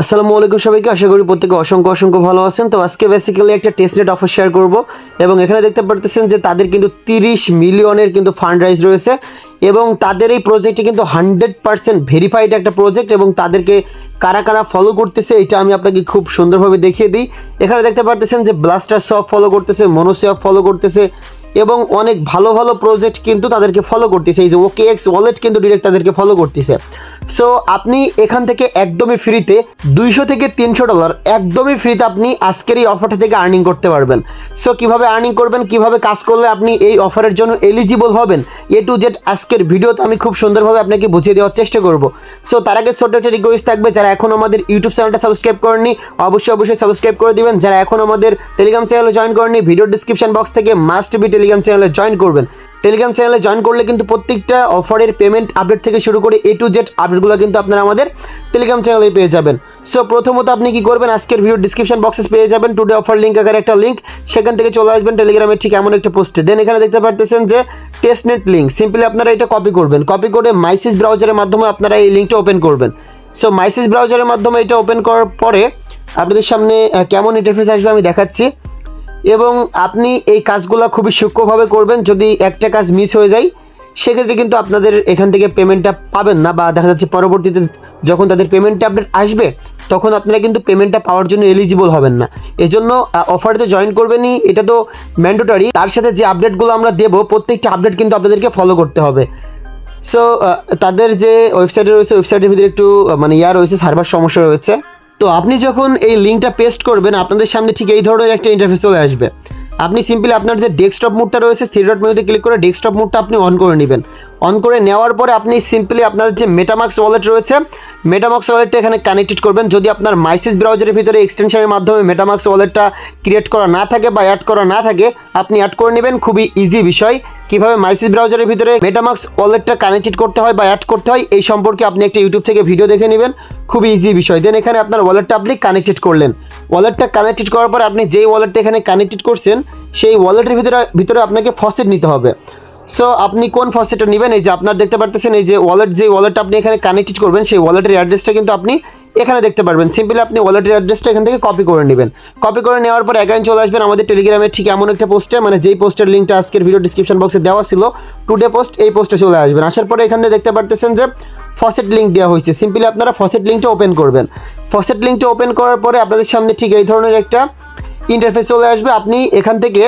আসসালামু আলাইকুম সবাইকে, আশা করি প্রত্যেকে অসংখ্য ভালো আছেন। তো আজকে বেসিক্যালি একটা টেস্টনেট অফার শেয়ার করব এবং এখানে দেখতে পারতেছেন যে তাদের কিন্তু 30 মিলিয়নের কিন্তু ফান্ড রাইজ রয়েছে এবং তাদের এই প্রজেক্টটি কিন্তু 100% ভেরিফাইড একটা প্রজেক্ট এবং তাদেরকে কারা কারা ফলো করতেছে এটা আমি আপনাকে খুব সুন্দরভাবে দেখিয়ে দিই। এখানে দেখতে পারতেছেন যে ব্লাস্টার সব ফলো করতেছে, মনোসিয়া ফলো করতেছে এবং অনেক ভালো ভালো প্রজেক্ট কিন্তু তাদেরকে ফলো করতেছে। এই যে OKX ওয়ালেট কিন্তু ডিরেক্ট তাদেরকে ফলো করতেছে। সো আপনি এখান থেকে একদমই ফ্রিতে $200 থেকে $300 একদমই ফ্রিতে আপনি আজকের এই অফারটা থেকে আর্নিং করতে পারবেন। সো কীভাবে আর্নিং করবেন, কিভাবে কাজ করলে আপনি এই অফারের জন্য এলিজিবল হবেন, A to Z আজকের ভিডিওতে আমি খুব সুন্দরভাবে আপনাকে বুঝিয়ে দেওয়ার চেষ্টা করব। সো তার আগে ছোট্ট একটা রিকোয়েস্ট থাকবে, যারা এখন আমাদের ইউটিউব চ্যানেলটা সাবস্ক্রাইব করেননি অবশ্যই সাবস্ক্রাইব করে দিবেন। যারা এখন আমাদের টেলিগ্রাম চ্যানেলে জয়েন করেননি, ভিডিও ডিসক্রিপশন বক্স থেকে মাস্ট বি টেলিগ্রাম চ্যানেলে জয়েন করবেন। টেলিগ্রাম চ্যানেলে জয়েন করলে কিন্তু প্রত্যেকটা অফারের পেমেন্ট আপডেট থেকে শুরু করে A to Z আপডেটগুলো কিন্তু আপনারা আমাদের টেলিগ্রাম চ্যানেলে পেয়ে যাবেন। সো প্রথমত আপনি কি করবেন, আজকের ভিডিও ডিসক্রিপশন বক্সে পেয়ে যাবেন টুডে অফার লিঙ্ক আকারে একটা লিঙ্ক, সেখান থেকে চলে আসবেন টেলিগ্রামের ঠিক এমন একটা পোস্টে। দেন এখানে দেখতে পারতেছেন যে টেস্টনেট লিঙ্ক, সিম্পলি আপনারা এটা কপি করবেন, কপি করে মাইসিস ব্রাউজারের মাধ্যমে আপনারা এই লিঙ্কটা ওপেন করবেন। সো মাইসিস ব্রাউজারের মাধ্যমে এটা ওপেন করার পরে আপনাদের সামনে কেমন ইন্টারফেস আসবে আমি দেখাচ্ছি এবং আপনি এই কাজগুলো খুবই সূক্ষ্মভাবে করবেন। যদি একটা কাজ মিস হয়ে যায় সেক্ষেত্রে কিন্তু আপনাদের এখান থেকে পেমেন্টটা পাবেন না, বা দেখা যাচ্ছে পরবর্তীতে যখন তাদের পেমেন্টটা আপডেট আসবে তখন আপনারা কিন্তু পেমেন্টটা পাওয়ার জন্য এলিজিবল হবেন না। এজন্য অফারে তো জয়েন করবেনই, এটা তো ম্যান্ডেটরি। তার সাথে যে আপডেটগুলো আমরা দেবো প্রত্যেকটা আপডেট কিন্তু আপনাদেরকে ফলো করতে হবে। সো তাদের যে ওয়েবসাইটে রয়েছে ওয়েবসাইটের ভিতরে একটু রয়েছে, সার্ভার সমস্যা রয়েছে। তো আপনি যখন এই লিঙ্কটা পেস্ট করবেন আপনাদের সামনে ঠিক এই ধরনের একটা ইন্টারফেস চলে আসবে। আপনি সিম্পলি আপনার যে ডেস্কটপ মোডটা রয়েছে থ্রি ডট মেনুতে ক্লিক করে ডেস্কটপ মোডটা আপনি অন করে নেবেন। অন করে নেওয়ার পরে আপনি সিম্পলি আপনার যে মেটামাক্স ওয়ালেট রয়েছে মেটামাক্স ওয়ালেটটা এখানে কানেক্টেড করবেন। যদি আপনার মাইসিস ব্রাউজারের ভিতরে এক্সটেনশনের মাধ্যমে মেটামাক্স ওয়ালেটটা ক্রিয়েট করা না থাকে বা অ্যাড করা না থাকে আপনি অ্যাড করে নেবেন। খুবই ইজি বিষয়, কীভাবে মাইসিস ব্রাউজারের ভিতরে মেটামাক্স ওয়ালেটটা কানেক্টেড করতে হয় বা অ্যাড করতে হয় এই সম্পর্কে আপনি একটা ইউটিউব থেকে ভিডিও দেখে নেবেন, খুবই ইজি বিষয়। দেন এখানে আপনার ওয়ালেটটা আপনি কানেক্টেড করলেন। ওয়ালেটটা কানেক্টেড করার পর আপনি যেই ওয়ালেটটা এখানে কানেক্টেড করছেন সেই ওয়ালেটের ভিতরে আপনাকে ফসেট নিতে হবে। সো আপনি কোন ফসেটটা নেবেন, এই যে আপনার দেখতে পারতেছেন এই যে ওয়ালেটটা আপনি এখানে কানেক্টেড করবেন সেই ওয়ালেটের অ্যাড্রেসটা কিন্তু আপনি এখানে দেখতে পারবেন। সিম্পলি আপনি ওয়ালেটের অ্যাড্রেসটা এখান থেকে কপি করে নেবেন। কপি করে নেওয়ার পর অ্যাগাইন চলে আসবেন আমাদের টেলিগ্রামের ঠিক এমন একটা পোস্টে, যেই পোস্টের লিঙ্কটা আজকের ভিডিও ডিসক্রিপশন বক্সে দেওয়া ছিল টুডে পোস্ট, এই পোস্টে চলে আসবেন। আসার পরে এখানে দেখতে পারতেছেন যে ফসেট লিঙ্ক দেওয়া হয়েছে। সিম্পলি আপনারা ফসেট লিঙ্কটা ওপেন করবেন। ফসেট লিঙ্কটা ওপেন করার পরে আপনাদের সামনে ঠিক এই ধরনের একটা ইন্টারফেস চলে আসবে। আপনি এখান থেকে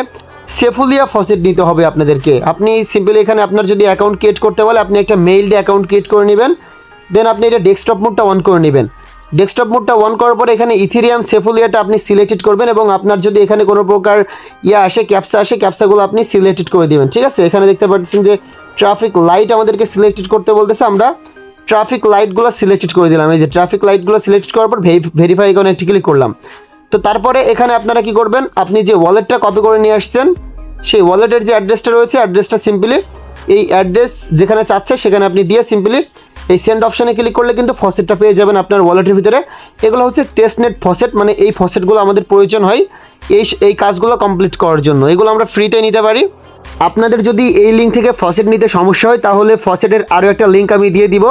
সেফুলিয়া ফসেট নিতে হবে আপনাদেরকে। আপনি সিম্পলি এখানে আপনার যদি অ্যাকাউন্ট ক্রিয়েট করতে বলে আপনি একটা মেইল দিয়ে অ্যাকাউন্ট ক্রিয়েট করে নেবেন। দেন আপনি এটা ডেস্কটপ মোডটা অন করে নেবেন। ডেস্কটপ মোডটা অন করার পরে এখানে ইথেরিয়াম সেফুলিয়াটা আপনি সিলেক্টেড করবেন এবং আপনার যদি এখানে কোনো প্রকার ক্যাপসাগুলো আপনি সিলেক্টেড করে দিবেন। ঠিক আছে, এখানে দেখতে পাচ্ছেন যে ট্রাফিক লাইট আমাদেরকে সিলেক্টেড করতে বলতেছে, আমরা ট্রাফিক লাইটগুলো সিলেক্টেড করে দিলাম। এই যে ট্রাফিক লাইটগুলো সিলেক্টেড করার পর ভেরিফাই এখানে একটি ক্লিক করলাম। তো তারপরে এখানে আপনারা কি করবেন, আপনি যে ওয়ালেটটা কপি করে নিয়ে আসছেন সেই ওয়ালেটের যে অ্যাড্রেসটা রয়েছে অ্যাড্রেসটা সিম্পলি এই অ্যাড্রেস যেখানে চাচ্ছে সেখানে আপনি দিয়ে সিম্পলি এই সেন্ড অপশানে ক্লিক করলে কিন্তু ফসেটটা পেয়ে যাবেন আপনার ওয়ালেটের ভিতরে। এগুলো হচ্ছে টেস্টনেট ফসেট, এই ফসেটগুলো আমাদের প্রয়োজন হয় এই কাজগুলো কমপ্লিট করার জন্য। এগুলো আমরা ফ্রিতে নিতে পারি। আপনাদের যদি এই লিঙ্ক থেকে ফসেট নিতে সমস্যা হয় তাহলে ফসেটের আরও একটা লিঙ্ক আমি দিয়ে দিব,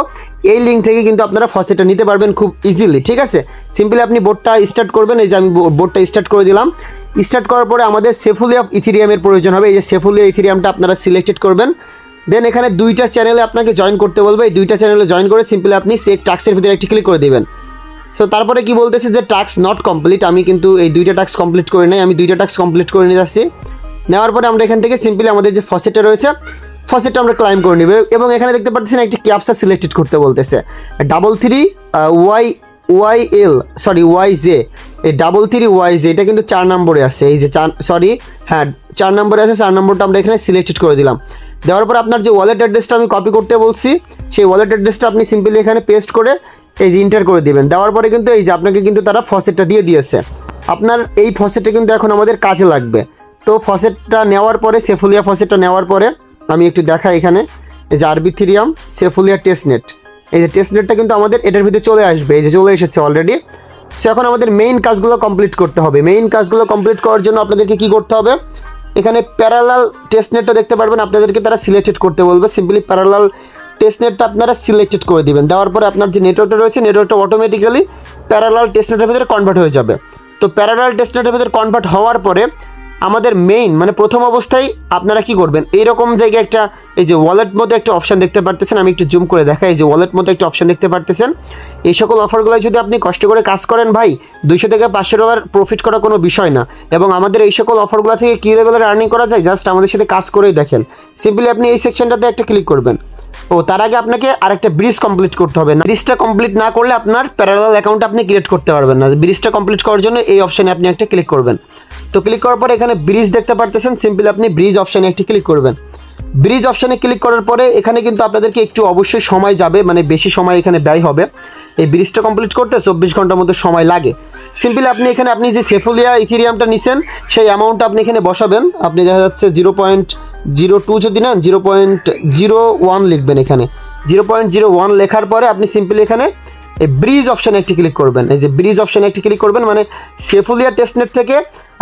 এই লিঙ্ক থেকে কিন্তু আপনারা ফসেটটা নিতে পারবেন খুব ইজিলি। ঠিক আছে, সিম্পলি আপনি বোর্ডটা স্টার্ট করবেন। এই যে আমি বোর্ডটা স্টার্ট করে দিলাম। স্টার্ট করার পরে আমাদের সেফুলিয়া ইথেরিয়ামের প্রয়োজন হবে। এই যে সেফুলিয়া ইথেরিয়ামটা আপনারা সিলেক্টেড করবেন। দেন এখানে দুইটা চ্যানেলে আপনাকে জয়েন করতে বলবে, এই দুইটা চ্যানেলে জয়েন করে সিম্পলি আপনি সে টাস্কের ভিতরে একটি ক্লিক করে দেবেন। সো তারপরে কি বলতেছে যে টাস্ক নট কমপ্লিট, আমি কিন্তু এই দুইটা টাস্ক কমপ্লিট করে নাই, আমি দুইটা টাস্ক কমপ্লিট করে নিয়ে যাচ্ছি। নেওয়ার পরে আমরা এখান থেকে সিম্পলি আমাদের যে ফসেটটা রয়েছে ফসেটটা আমরা ক্লাইম করে নেব এবং এখানে দেখতে পাচ্ছেন একটি ক্যাপসা সিলেক্টেড করতে বলতেছে 33YZ, এই 33YZ এটা কিন্তু 4 নম্বরে আছে। এই যে 4 নম্বরে আছে, 4 নম্বরটা আমরা এখানে সিলেক্টেড করে দিলাম। দেওয়ার পর আপনার যে ওয়ালেট অ্যাড্রেসটা আমি কপি করতে বলছি সেই ওয়ালেট অ্যাড্রেসটা আপনি সিম্পলি এখানে পেস্ট করে এই যে ইন্টার করে দেবেন। দেওয়ার পরে কিন্তু এই যে আপনাকে কিন্তু তারা ফসেটটা দিয়ে দিয়েছে। আপনার এই ফসেটটা কিন্তু এখন আমাদের কাজে লাগবে। তো ফসেটটা নেওয়ার পরে সেফুলিয়া ফসেটটা নেওয়ার পরে আমি একটু দেখাই, এখানে এই যে আরবিথেরিয়াম সেফুলিয়া টেস্টনেট, এই যে টেস্টনেটটা কিন্তু আমাদের এটার ভিতরে চলে আসবে। এই যে চলে এসেছে অলরেডি। সো এখন আমাদের মেইন কাজগুলো কমপ্লিট করতে হবে। মেইন কাজগুলো কমপ্লিট করার জন্য আপনাদেরকে কি করতে হবে, এখানে প্যারালাল টেস্টনেটটা দেখতে পারবেন, আপনাদেরকে তারা সিলেক্টেড করতে বলবে। সিম্পলি প্যারালাল টেস্টনেটটা আপনারা সিলেক্টেড করে দিবেন। দেওয়ার পরে আপনার যে নেটওয়ার্কটা রয়েছে নেটওয়ার্কটা অটোমেটিক্যালি প্যারালাল টেস্টনেটের ভিতরে কনভার্ট হয়ে যাবে। তো প্যারালাল টেস্টনেটের ভিতরে কনভার্ট হওয়ার পরে আমাদের মেইন মানে প্রথম অবস্থায় আপনারা কি করবেন, এইরকম জায়গায় একটা এই যে ওয়ালেট মধ্যে একটা অপশান দেখতে পারতেছেন, আমি একটু জুম করে দেখাই, এই যে ওয়ালেট মধ্যে একটা অপশান দেখতে পারতেছেন। এই সকল অফারগুলো যদি আপনি কষ্ট করে কাজ করেন ভাই, $200 থেকে $500 প্রফিট করা কোনো বিষয় না। এবং আমাদের এই সকল অফারগুলো থেকে কী লেভেলের আর্নিং করা যায় জাস্ট আমাদের সাথে কাজ করেই দেখেন। সিম্পলি আপনি এই সেকশনটাতে একটা ক্লিক করবেন। তার আগে আপনাকে আরেকটা ব্রিজ কমপ্লিট করতে হবে না, ব্রিজটা কমপ্লিট না করলে আপনার প্যারালাল অ্যাকাউন্ট আপনি ক্রিয়েট করতে পারবেন না। ব্রিজটা কমপ্লিট করার জন্য এই অপশানে আপনি একটা ক্লিক করবেন। তো ক্লিক করার পরে এখানে ব্রিজ দেখতে পারতেছেন, সিম্পলি আপনি ব্রিজ অপশানে একটি ক্লিক করবেন। ব্রিজ অপশানে ক্লিক করার পরে এখানে কিন্তু আপনাদেরকে একটু অবশ্যই সময় যাবে, মানে বেশি সময় এখানে ব্যয় হবে। এই ব্রিজটা কমপ্লিট করতে 24 ঘন্টার মতো সময় লাগে। সিম্পলি আপনি যে সেফুলিয়া ইথেরিয়ামটা নিছেন সেই অ্যামাউন্টটা আপনি এখানে বসাবেন। আপনি দেখা যাচ্ছে 0.02 যদি নেন 0.01 লিখবেন। এখানে 0.01 লেখার পরে আপনি সিম্পলি এখানে এই ব্রিজ অপশানে একটি ক্লিক করবেন। এই যে ব্রিজ অপশানে একটি ক্লিক করবেন, মানে সেফুলিয়া টেস্টনেট থেকে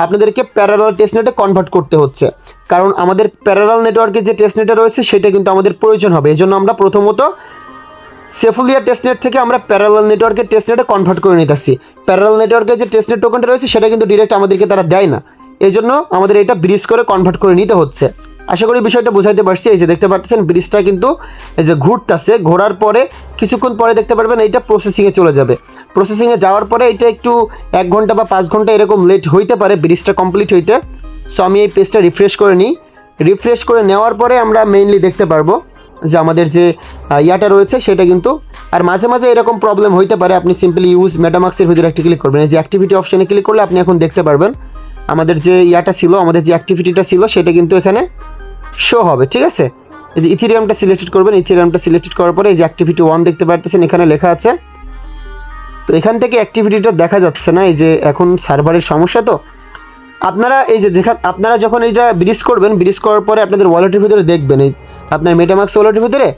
আপনাদেরকে প্যারালাল টেস্টনেটে কনভার্ট করতে হচ্ছে, কারণ আমাদের প্যারালাল নেটওয়ার্কে যে টেস্টনেটে রয়েছে সেটা কিন্তু আমাদের প্রয়োজন হবে। এই জন্য আমরা প্রথমত সেফুলিয়া টেস্টনেট থেকে আমরা প্যারালাল নেটওয়ার্কের টেস্টনেটে কনভার্ট করে নিতেছি। প্যারালাল নেটওয়ার্কের যে টেস্টনেট টোকেনটা রয়েছে সেটা কিন্তু ডিরেক্ট আমাদেরকে তারা দেয় না, এই জন্য আমাদের এটা ব্রিজ করে কনভার্ট করে নিতে হচ্ছে। আশা করি বিষয়টা বোঝাইতে পারছি। এই যে দেখতে পাচ্ছেন ব্রিজটা কিন্তু এই যে ঘুরতেছে, ঘোরার পরে কিছুক্ষণ পরে দেখতে পারবেন এইটা প্রসেসিংয়ে চলে যাবে। প্রসেসিংয়ে যাওয়ার পরে এটা একটু 1 ঘন্টা বা 5 ঘন্টা এরকম লেট হইতে পারে ব্রিজটা কমপ্লিট হইতে। সো আমি এই পেজটা রিফ্রেশ করে নিই। রিফ্রেশ করে নেওয়ার পরে আমরা মেইনলি দেখতে পারবো যে আমাদের যে ইয়াটা রয়েছে সেটা কিন্তু, আর মাঝে মাঝে এরকম প্রবলেম হইতে পারে। আপনি সিম্পলি ইউজ মেটামাক্সের ভিতরে একটি ক্লিক করবেন। এই যে অ্যাক্টিভিটি অপশানে ক্লিক করলে আপনি এখন দেখতে পারবেন আমাদের যে ইয়াটা ছিল, আমাদের যে অ্যাক্টিভিটিটা ছিল সেটা কিন্তু এখানে শো হবে। ঠিক আছে, এই যে ইথেরিয়ামটা সিলেক্টেড করবেন। ইথেরিয়ামটা সিলেক্টেড করার পরে এই যে অ্যাক্টিভিটি 1 দেখতে পারতেছেন এখানে লেখা আছে। তো এখান থেকে অ্যাক্টিভিটিটা দেখা যাচ্ছে না, এই যে এখন সার্ভারের সমস্যা। তো আপনারা এই যে আপনারা যখন এইটা ব্রিজ করবেন, ব্রিজ করার পরে আপনাদের ওয়ালেটের ভিতরে দেখবেন এই আপনার মেটামাক্স ওয়ালেটের ভিতরে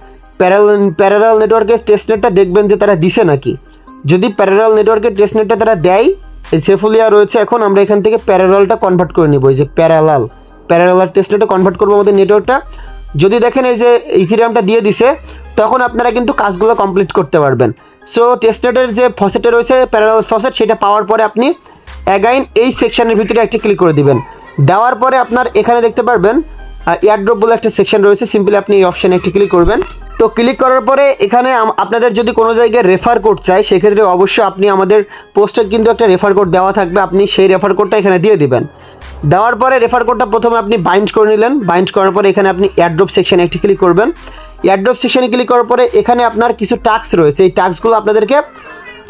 প্যারালাল নেটওয়ার্কের টেস্টনেটটা দেখবেন যে তারা দিছে নাকি। যদি প্যারালাল নেটওয়ার্কের টেস্টনেটটা তারা দেয়, এই সেফুলিয়া রয়েছে, এখন আমরা এখান থেকে প্যারালালটা কনভার্ট করে নিব। এই যে প্যারালাল টেস্টনেটে কনভার্ট করবো আমাদের নেটওয়ার্কটা। যদি দেখেন এই যে ইথেরিয়ামটা দিয়ে দিছে, তখন আপনারা কিন্তু কাজগুলো কমপ্লিট করতে পারবেন। সো টেস্টনেটের যে ফসেটে রয়েছে প্যারালাল ফসেট, সেটা পাওয়ার পরে আপনি অ্যাগাইন এই সেকশনের ভিতরে একটি ক্লিক করে দিবেন। দেওয়ার পরে আপনার এখানে দেখতে পারবেন এয়ারড্রপ বলে একটা সেকশন রয়েছে। সিম্পলি আপনি এই অপশানে একটি ক্লিক করবেন। তো ক্লিক করার পরে এখানে আপনাদের যদি কোনো জায়গায় রেফার কোড চাই, সেক্ষেত্রে অবশ্যই আপনি আমাদের পোস্টে কিন্তু একটা রেফার কোড দেওয়া থাকবে, আপনি সেই রেফার কোডটা এখানে দিয়ে দিবেন। দেওয়ার পরে রেফার কোডটা প্রথমে আপনি বাইন্ড করে নিলেন। বাইন্ড করার পরে এখানে আপনি এয়ারড্রপ সেকশনে একটি ক্লিক করবেন। এয়ারড্রপ সেকশনে ক্লিক করার পরে এখানে আপনার কিছু টাস্ক রয়েছে, এই টাস্কগুলো আপনাদেরকে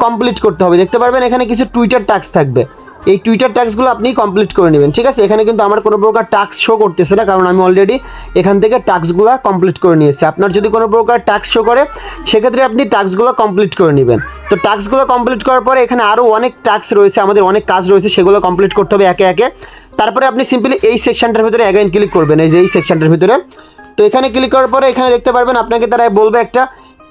কমপ্লিট করতে হবে। দেখতে পারবেন এখানে কিছু টুইটার টাস্ক থাকবে, এই টুইটার টাস্কগুলো আপনি কমপ্লিট করে নেবেন। ঠিক আছে, এখানে কিন্তু আমার কোনো প্রকার টাস্ক শো করতেছে না, কারণ আমি অলরেডি এখান থেকে টাস্কগুলো কমপ্লিট করে নিয়েছি। আপনার যদি কোনো প্রকার টাস্ক শো করে, সেক্ষেত্রে আপনি টাস্কগুলো কমপ্লিট করে নেবেন। তো টাস্কগুলো কমপ্লিট করার পরে এখানে আরও অনেক টাস্ক রয়েছে, আমাদের অনেক কাজ রয়েছে, সেগুলো কমপ্লিট করতে হবে একে একে। তারপরে আপনি সিম্পলি এই সেকশনটার ভিতরে অ্যাগাইন ক্লিক করবেন, এই যে এই সেকশনটার ভিতরে। তো এখানে ক্লিক করার পরে এখানে দেখতে পারবেন আপনাকে তারা বলবে একটা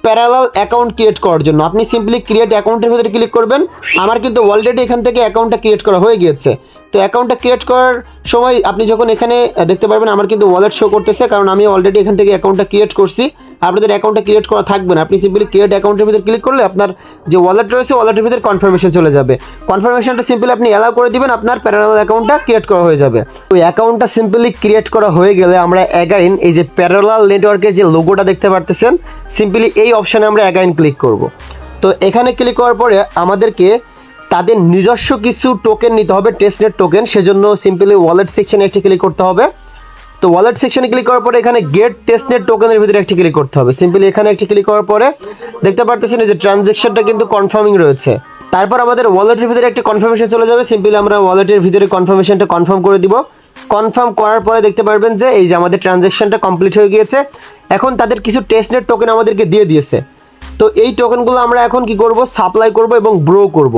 প্যারালাল অ্যাকাউন্ট ক্রিয়েট করার জন্য। আপনি সিম্পলি ক্রিয়েট অ্যাকাউন্টের ভিতরে ক্লিক করবেন। আমার কিন্তু অলরেডি এখান থেকে অ্যাকাউন্টটা ক্রিয়েট করা হয়ে গিয়েছে। তো অ্যাকাউন্টটা ক্রিয়েট করার সময় আপনি যখন এখানে দেখতে পারবেন আমার কিন্তু ওয়ালেট শো করতেছে, কারণ আমি অলরেডি এখান থেকে অ্যাকাউন্টটা ক্রিয়েট করছি। আপনাদের অ্যাকাউন্টটা ক্রিয়েট করা থাকবে না, আপনি সিম্পলি ক্রিয়েট অ্যাকাউন্টের ভিতরে ক্লিক করলে আপনার যে ওয়ালেট রয়েছে ওয়ালেটের ভিতরে কনফার্মেশন চলে যাবে। কনফার্মেশনটা সিম্পলি আপনি অ্যালাউ করে দিবেন, আপনার প্যারালাল অ্যাকাউন্টটা ক্রিয়েট করা হয়ে যাবে। তো অ্যাকাউন্টটা সিম্পলি ক্রিয়েট করা হয়ে গেলে আমরা অ্যাগাইন এই যে প্যারালাল নেটওয়ার্কের যে লোগোটা দেখতে পারতেছেন, সিম্পলি এই অপশানে আমরা অ্যাগাইন ক্লিক করব। তো এখানে ক্লিক করার পরে আমাদেরকে তাদের নিজস্ব কিছু টোকেন নিতে হবে, টেস্টনেট টোকেন। সেজন্য সিম্পলি ওয়ালেট সেকশনে একটি ক্লিক করতে হবে। তো ওয়ালেট সেকশনে ক্লিক করার পরে এখানে গেট টেস্টনেট টোকেনের ভিতরে একটি ক্লিক করতে হবে। সিম্পলি এখানে একটি ক্লিক করার পরে দেখতে পারতেছেন যে ট্রানজ্যাকশনটা কিন্তু কনফার্মিং রয়েছে। তারপর আমাদের ওয়ালেটের ভিতরে একটা কনফার্মেশন চলে যাবে। সিম্পলি আমরা ওয়ালেটের ভিতরে কনফার্মেশনটা কনফার্ম করে দিব। কনফার্ম করার পরে দেখতে পারবেন যে এই যে আমাদের ট্রানজ্যাকশনটা কমপ্লিট হয়ে গিয়েছে। এখন তাদের কিছু টেস্টনেট টোকেন আমাদেরকে দিয়ে দিয়েছে। তো এই টোকেনগুলো আমরা এখন কি করব, সাপ্লাই করব এবং ব্রো করব।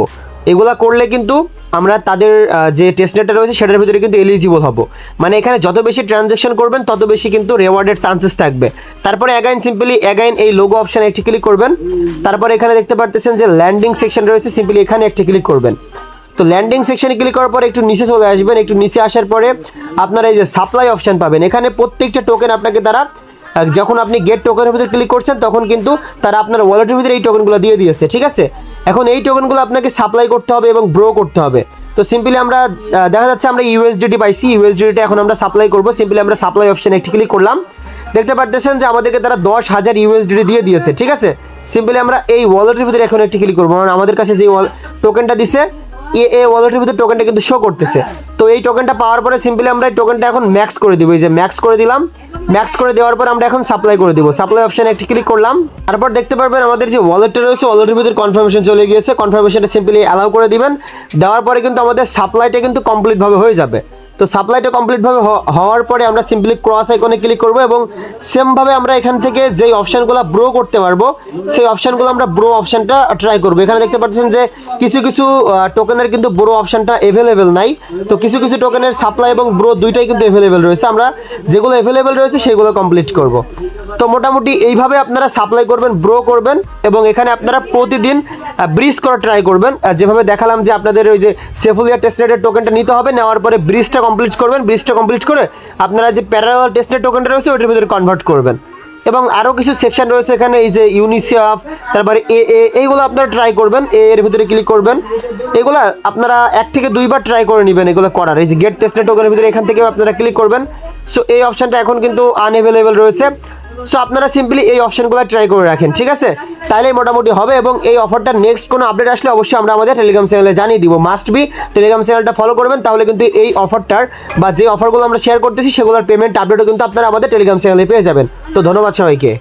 এগুলা করলে কিন্তু আমরা তাদের যে টেস্টনেটটা রয়েছে সেটার ভিতরে কিন্তু এলিজিবল হব। মানে এখানে যত বেশি ট্রানজ্যাকশন করবেন তত বেশি কিন্তু রেওয়ার্ডের চান্সেস থাকবে। তারপরে সিম্পলি এই লোগো অপশানে একটি ক্লিক করবেন। তারপরে এখানে দেখতে পারতেছেন যে ল্যান্ডিং সেকশন রয়েছে, সিম্পলি এখানে একটি ক্লিক করবেন। তো ল্যান্ডিং সেকশনে ক্লিক করার পরে একটু নিচে চলে আসবেন। একটু নিচে আসার পরে আপনারা এই যে সাপ্লাই অপশান পাবেন। এখানে প্রত্যেকটা টোকেন আপনাকে তারা যখন আপনি গেট টোকেনের ভিতরে ক্লিক করছেন তখন কিন্তু তারা আপনার ওয়ালেটের ভিতরে এই টোকেনগুলো দিয়ে দিয়েছে, ঠিক আছে। এখন এই টোকেনগুলো আপনাকে সাপ্লাই করতে হবে এবং ব্রো করতে হবে। তো সিম্পলি আমরা দেখা যাচ্ছে আমরা ইউএসডিটি পাইছি, ইউএসডিটি এখন আমরা সাপ্লাই করব। সিম্পলি আমরা সাপ্লাই অপশানে একটি ক্লিক করলাম, দেখতে পারতেছেন যে আমাদেরকে তারা 10,000 ইউএসডিটি দিয়ে দিয়েছে, ঠিক আছে। সিম্পলি আমরা এই ওয়ালেটের ভিতরে এখন একটি ক্লিক করবো, কারণ আমাদের কাছে যে টোকেনটা দিছে এই ওয়ালেটের ভিতরে টোকেনটা কিন্তু শো করতেছে। তো এই টোকেনটা পাওয়ার পরে সিম্পলি আমরা এই টোকেনটা এখন ম্যাক্স করে দিব, এই যে ম্যাক্স করে দিলাম। ম্যাক্স করে দেওয়ার পর আমরা এখন সাপ্লাই করে দিব, সাপ্লাই অপশানে একটি ক্লিক করলাম। তারপর দেখতে পারবেন আমাদের যে ওয়ালেটটা রয়েছে ওয়ালেটের ভিতরে কনফার্মেশন চলে গিয়েছে, কনফার্মেশনটা সিম্পলি অ্যালাউ করে দিবেন। দেওয়ার পরে কিন্তু আমাদের সাপ্লাইটা কিন্তু কমপ্লিটভাবে হয়ে যাবে। তো সাপ্লাইটা কমপ্লিটভাবে হওয়ার পরে আমরা সিম্পলি ক্রস আইকনে ক্লিক করব এবং সেমভাবে আমরা এখান থেকে যেই অপশানগুলো ব্রো করতে পারবো সেই অপশানগুলো আমরা ব্রো অপশানটা ট্রাই করবো। এখানে দেখতে পাচ্ছেন যে কিছু কিছু টোকেনের কিন্তু ব্রো অপশানটা অ্যাভেলেবেল নাই, তো কিছু কিছু টোকেনের সাপ্লাই এবং ব্রো দুইটাই কিন্তু অ্যাভেলেবেল রয়েছে। আমরা যেগুলো অ্যাভেলেবেল রয়েছে সেগুলো কমপ্লিট করব। তো মোটামুটি এইভাবে আপনারা সাপ্লাই করবেন, ব্রো করবেন এবং এখানে আপনারা প্রতিদিন ব্রিজ করা ট্রাই করবেন। যেভাবে দেখালাম যে আপনাদের ওই যে সেফুলিয়া টেস্টনেটের টোকেনটা নিতে হবে, নেওয়ার পরে ব্রিজটা কমপ্লিট করবেন, ব্রিজটা কমপ্লিট করে আপনারা যে প্যারালাল টেস্টনেট টোকেনটা রয়েছে ওইটার ভিতরে কনভার্ট করবেন। এবং আরও কিছু সেকশন রয়েছে এখানে, এই যে ইউনিসেফ, তারপরে এইগুলো আপনারা ট্রাই করবেন, এর ভিতরে ক্লিক করবেন। এগুলো আপনারা 1 থেকে 2 বার ট্রাই করে নেবেন এগুলো করার। এই যে গেট টেস্টনেট টোকেনের ভিতরে এখান থেকে আপনারা ক্লিক করবেন। সো এই অপশানটা এখন কিন্তু আনঅ্যাভেলেবেল রয়েছে। সো আপনারা সিম্পলি এই অপশানগুলো ট্রাই করে রাখেন, ঠিক আছে, তাহলেই মোটামুটি হবে। এবং এই অফারটার নেক্সট কোনো আপডেট আসলে অবশ্যই আমরা আমাদের টেলিগ্রাম চ্যানেলে জানিয়ে দিব। মাস্ট বি টেলিগ্রাম চ্যানেলটা ফলো করবেন, তাহলে কিন্তু এই অফারটার বা যে অফারগুলো আমরা শেয়ার করতেছি সেগুলোর পেমেন্ট আপডেটও কিন্তু আপনারা আমাদের টেলিগ্রাম চ্যানেলে পেয়ে যাবেন। তো ধন্যবাদ সবাইকে।